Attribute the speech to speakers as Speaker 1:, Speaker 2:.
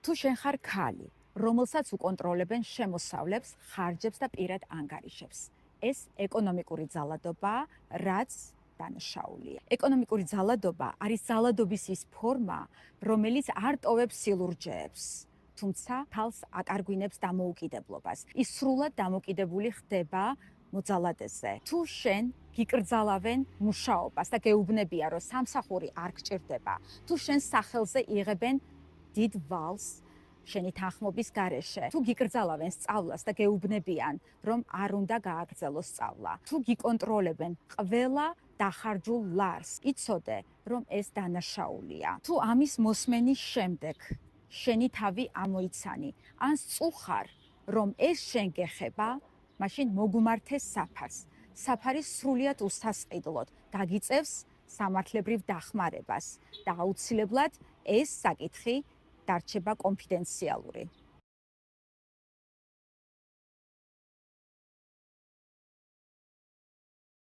Speaker 1: თუ შენ ხარ ქალი, რომელსაც უკონტროლებენ შემოსავლებს, ხარჯებს და პირად ანგარიშებს. ეს ეკონომიკური ძალადობაა, რაც დანაშაულია. ეკონომიკური ძალადობა არის ძალადობის ის ფორმა, რომელიც არ ტოვებს სილურჯეებს, თუმცა თავს აკარგვინებს დამოუკიდებლობას. ის სრულად დამოკიდებული ხდება მოძალადეზე. თუ შენ გიკრძალავენ მუშაობას და გეუბნებია, რომ სამსახური არ გჭირდება, თუ შენ სახელზე იღებენ დიდ ვალს შენი თანხმობის გარეშე, თუ გიკრძალავენ სწავლას და გეუბნებიან, რომ არ უნდა გააგრძელოს სწავლა, თუ გიკონტროლებენ ყველა დახარჯულ ლარს, იცოდე, რომ ეს დანაშაულია. თუ ამის მოსმენის შემდეგ შენი თავი ამოიცანი, ან სწუხარ, რომ ეს შენ გეხება, მაშინ მოგუმართე საფარს. საფარი სრულიად უსასყიდლოდ გაგიწევს სამართლებრივ დახმარებას და აუცილებლად ეს საკითხი დარჩება კონფიდენციალური.